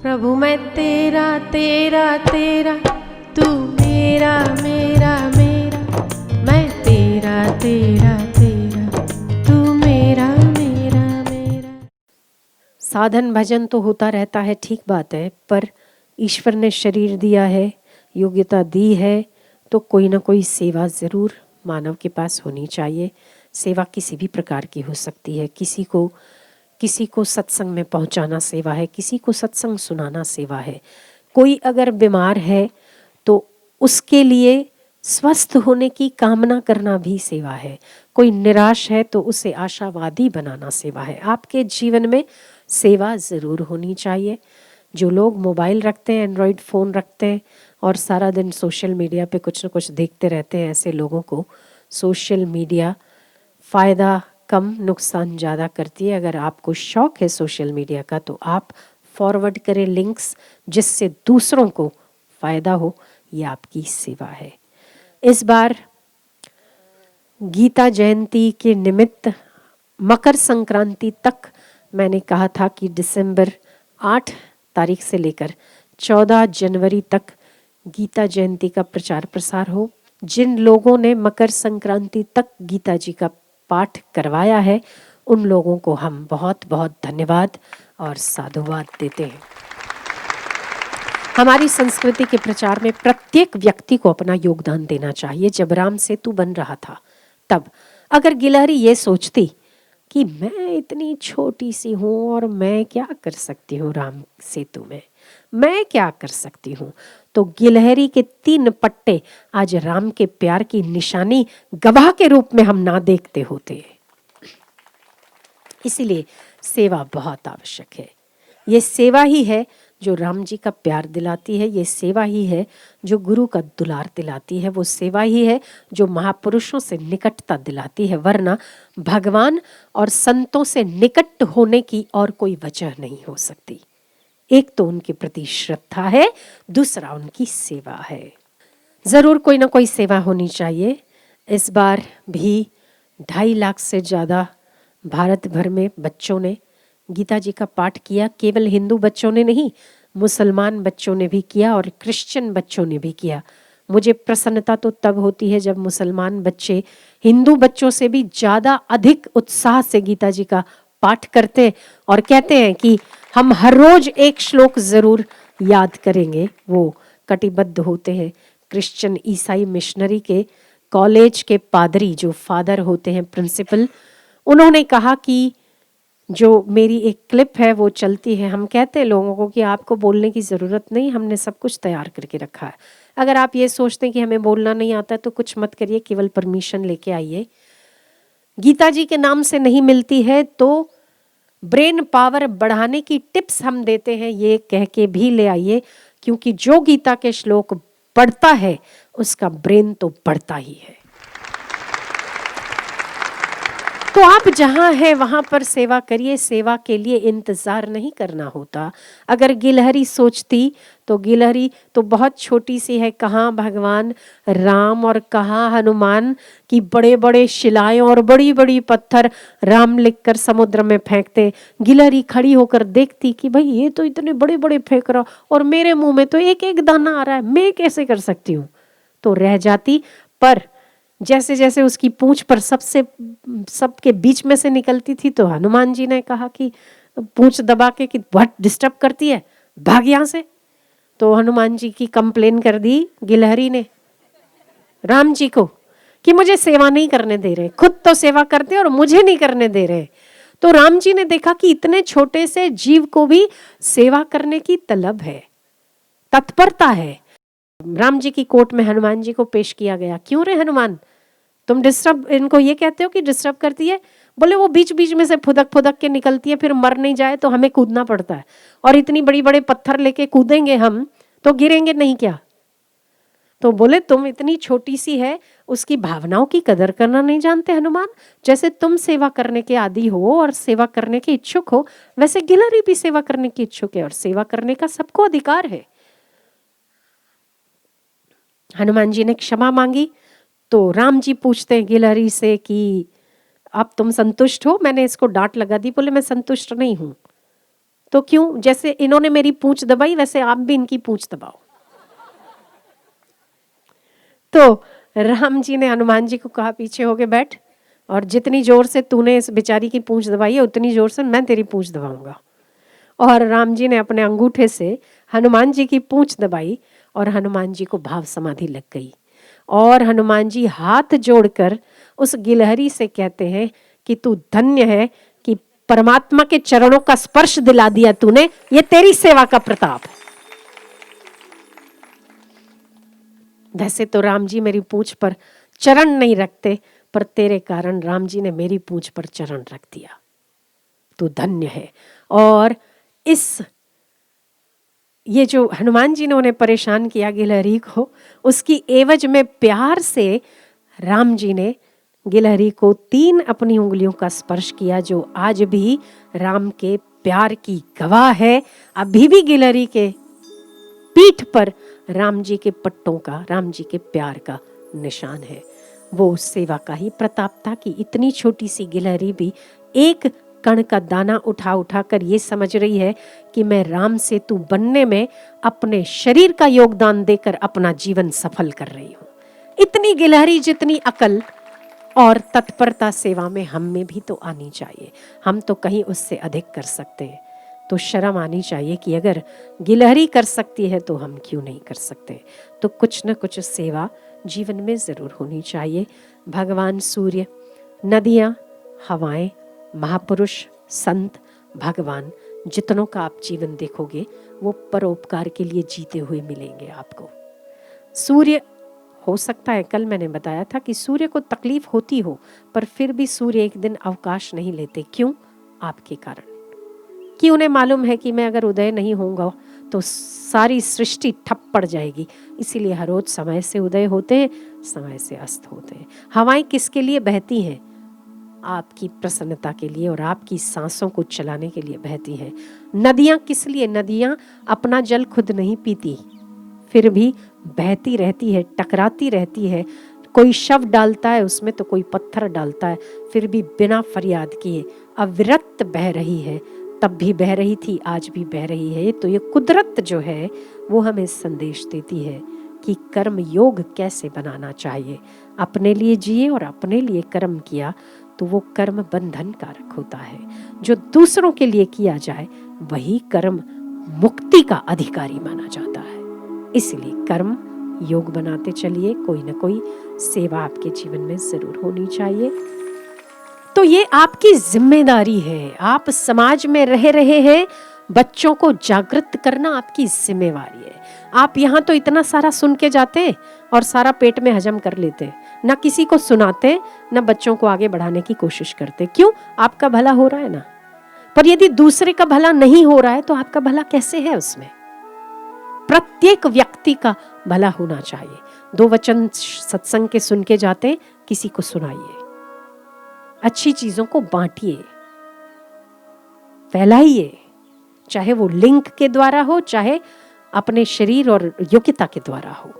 प्रभु मैं तेरा तेरा तेरा, तू मेरा मेरा मेरा, मैं तेरा तेरा तेरा, तू मेरा मेरा मेरा। साधन भजन तो होता रहता है, ठीक बात है, पर ईश्वर ने शरीर दिया है, योग्यता दी है, तो कोई ना कोई सेवा ज़रूर मानव के पास होनी चाहिए। सेवा किसी भी प्रकार की हो सकती है। किसी को सत्संग में पहुंचाना सेवा है, किसी को सत्संग सुनाना सेवा है। कोई अगर बीमार है तो उसके लिए स्वस्थ होने की कामना करना भी सेवा है। कोई निराश है तो उसे आशावादी बनाना सेवा है। आपके जीवन में सेवा ज़रूर होनी चाहिए। जो लोग मोबाइल रखते हैं, एंड्रॉयड फ़ोन रखते हैं और सारा दिन सोशल मीडिया पे कुछ न कुछ देखते रहते हैं, ऐसे लोगों को सोशल मीडिया फ़ायदा कम नुकसान ज़्यादा करती है। अगर आपको शौक़ है सोशल मीडिया का तो आप फॉरवर्ड करें लिंक्स, जिससे दूसरों को फ़ायदा हो, ये आपकी सेवा है। इस बार गीता जयंती के निमित्त मकर संक्रांति तक मैंने कहा था कि दिसंबर 8 तारीख से लेकर 14 जनवरी तक गीता जयंती का प्रचार प्रसार हो। जिन लोगों ने मकर संक्रांति तक गीता जी का पाठ करवाया है, उन लोगों को हम बहुत बहुत धन्यवाद और साधुवाद देते हैं। हमारी संस्कृति के प्रचार में प्रत्येक व्यक्ति को अपना योगदान देना चाहिए। जब राम सेतु बन रहा था, तब अगर गिलहरी ये सोचती कि मैं इतनी छोटी सी हूँ और मैं क्या कर सकती हूँ राम सेतु में, मैं क्या कर सकती हूँ, तो गिलहरी के 3 पट्टे आज राम के प्यार की निशानी गवाह के रूप में हम ना देखते होते। इसीलिए सेवा बहुत आवश्यक है। ये सेवा ही है जो राम जी का प्यार दिलाती है, ये सेवा ही है जो गुरु का दुलार दिलाती है, वो सेवा ही है जो महापुरुषों से निकटता दिलाती है। वरना भगवान और संतों से निकट होने की और कोई वजह नहीं हो सकती। एक तो उनके प्रति श्रद्धा है, दूसरा उनकी सेवा है। ज़रूर कोई ना कोई सेवा होनी चाहिए। इस बार भी 2.5 लाख से ज़्यादा भारत भर में बच्चों ने गीता जी का पाठ किया। केवल हिंदू बच्चों ने नहीं, मुसलमान बच्चों ने भी किया और क्रिश्चियन बच्चों ने भी किया। मुझे प्रसन्नता तो तब होती है जब मुसलमान बच्चे हिंदू बच्चों से भी ज़्यादा अधिक उत्साह से गीता जी का पाठ करते और कहते हैं कि हम हर रोज एक श्लोक ज़रूर याद करेंगे। वो कटिबद्ध होते हैं। क्रिश्चियन ईसाई मिशनरी के कॉलेज के पादरी, जो फादर होते हैं, प्रिंसिपल, उन्होंने कहा कि जो मेरी एक क्लिप है वो चलती है, हम कहते हैं लोगों को कि आपको बोलने की ज़रूरत नहीं, हमने सब कुछ तैयार करके रखा है। अगर आप ये सोचते हैं कि हमें बोलना नहीं आता तो कुछ मत करिए, केवल परमिशन लेके आइए। गीता जी के नाम से नहीं मिलती है तो ब्रेन पावर बढ़ाने की टिप्स हम देते हैं, ये कह के भी ले आइए, क्योंकि जो गीता के श्लोक पढ़ता है उसका ब्रेन तो बढ़ता ही है। तो आप जहाँ हैं वहाँ पर सेवा करिए। सेवा के लिए इंतज़ार नहीं करना होता। अगर गिलहरी सोचती तो गिलहरी तो बहुत छोटी सी है, कहाँ भगवान राम और कहाँ हनुमान की बड़े बड़े शिलाएं और बड़ी बड़ी पत्थर राम लिखकर समुद्र में फेंकते। गिलहरी खड़ी होकर देखती कि भाई ये तो इतने बड़े बड़े फेंक रहा और मेरे मुंह में तो एक एक दाना आ रहा है, मैं कैसे कर सकती हूँ, तो रह जाती। पर जैसे जैसे उसकी पूंछ पर सबके बीच में से निकलती थी तो हनुमान जी ने कहा कि पूंछ दबा के कि बहुत डिस्टर्ब करती है, भाग यहाँ से। तो हनुमान जी की कंप्लेन कर दी गिलहरी ने राम जी को कि मुझे सेवा नहीं करने दे रहे, खुद तो सेवा करते और मुझे नहीं करने दे रहे। तो राम जी ने देखा कि इतने छोटे से जीव को भी सेवा करने की तलब है, तत्परता है। राम जी की कोर्ट में हनुमान जी को पेश किया गया। क्यों रे हनुमान, तुम डिस्टर्ब, इनको ये कहते हो कि डिस्टर्ब करती है? बोले वो बीच बीच में से फुदक फुदक के निकलती है, फिर मर नहीं जाए तो हमें कूदना पड़ता है, और इतनी बड़ी बड़े पत्थर लेके कूदेंगे हम तो गिरेंगे नहीं क्या? तो बोले तुम इतनी छोटी सी है, उसकी भावनाओं की कदर करना नहीं जानते हनुमान। जैसे तुम सेवा करने के आदी हो और सेवा करने के इच्छुक हो, वैसे गिलहरी भी सेवा करने की इच्छुक है और सेवा करने का सबको अधिकार है। हनुमान जी ने क्षमा मांगी तो राम जी पूछते हैं गिलहरी से कि अब तुम संतुष्ट हो? मैंने इसको डांट लगा दी, बोले मैं संतुष्ट नहीं हूं। तो क्यों, जैसे इन्होंने मेरी पूंछ दबाई वैसे आप भी इनकी पूंछ दबाओ। तो राम जी ने हनुमान जी को कहा पीछे होके बैठ, और जितनी जोर से तूने इस बेचारी की पूंछ दबाई है उतनी जोर से मैं तेरी पूंछ दबाऊंगा। और राम जी ने अपने अंगूठे से हनुमान जी की पूंछ दबाई और हनुमान जी को भाव समाधि लग गई। और हनुमान जी हाथ जोड़कर उस गिलहरी से कहते हैं कि तू धन्य है कि परमात्मा के चरणों का स्पर्श दिला दिया तूने, ये तेरी सेवा का प्रताप है। वैसे तो राम जी मेरी पूंछ पर चरण नहीं रखते, पर तेरे कारण राम जी ने मेरी पूंछ पर चरण रख दिया, तू धन्य है। और ये जो हनुमान जी ने उन्हें परेशान किया गिलहरी को, उसकी एवज में प्यार से राम जी ने गिलहरी को 3 अपनी उंगलियों का स्पर्श किया, जो आज भी राम के प्यार की गवाह है। अभी भी गिलहरी के पीठ पर राम जी के पट्टों का, राम जी के प्यार का निशान है। वो सेवा का ही प्रताप था कि इतनी छोटी सी गिलहरी भी एक कण का दाना उठा कर ये समझ रही है कि मैं राम से तू बनने में अपने शरीर का योगदान देकर अपना जीवन सफल कर रही हूँ। इतनी गिलहरी जितनी अकल और तत्परता सेवा में हम में भी तो आनी चाहिए। हम तो कहीं उससे अधिक कर सकते हैं, तो शर्म आनी चाहिए कि अगर गिलहरी कर सकती है तो हम क्यों नहीं कर सकते। तो कुछ न कुछ सेवा जीवन में ज़रूर होनी चाहिए। भगवान सूर्य, नदियाँ, हवाएं, महापुरुष, संत, भगवान, जितनों का आप जीवन देखोगे वो परोपकार के लिए जीते हुए मिलेंगे आपको। सूर्य, हो सकता है कल मैंने बताया था कि सूर्य को तकलीफ होती हो, पर फिर भी सूर्य एक दिन अवकाश नहीं लेते। क्यों? आपके कारण। कि उन्हें मालूम है कि मैं अगर उदय नहीं होऊंगा तो सारी सृष्टि ठप पड़ जाएगी, इसीलिए हर रोज समय से उदय होते हैं, समय से अस्त होते हैं। हवाएं किसके लिए बहती हैं? आपकी प्रसन्नता के लिए और आपकी सांसों को चलाने के लिए बहती हैं। नदियां किस लिए? नदियां अपना जल खुद नहीं पीती, फिर भी बहती रहती है, टकराती रहती है। कोई शव डालता है उसमें तो कोई पत्थर डालता है, फिर भी बिना फरियाद किए अविरत बह रही है। तब भी बह रही थी, आज भी बह रही है। तो ये कुदरत जो है वो हमें संदेश देती है कि कर्म योग कैसे बनाना चाहिए। अपने लिए जिए और अपने लिए कर्म किया तो वो कर्म बंधन कारक होता है। जो दूसरों के लिए किया जाए वही कर्म मुक्ति का अधिकारी माना जाता है। इसलिए कर्म योग बनाते चलिए, कोई ना कोई सेवा आपके जीवन में जरूर होनी चाहिए। तो ये आपकी जिम्मेदारी है। आप समाज में रह रहे हैं, बच्चों को जागृत करना आपकी जिम्मेवारी है। आप यहाँ तो इतना सारा सुन के जाते और सारा पेट में हजम कर लेते, ना किसी को सुनाते, ना बच्चों को आगे बढ़ाने की कोशिश करते। क्यों? आपका भला हो रहा है ना। पर यदि दूसरे का भला नहीं हो रहा है तो आपका भला कैसे है? उसमें प्रत्येक व्यक्ति का भला होना चाहिए। 2 वचन सत्संग के सुन के जाते, किसी को सुनाइए, अच्छी चीजों को बांटिए, फैलाइए, चाहे वो लिंक के द्वारा हो, चाहे अपने शरीर और योग्यता के द्वारा हो।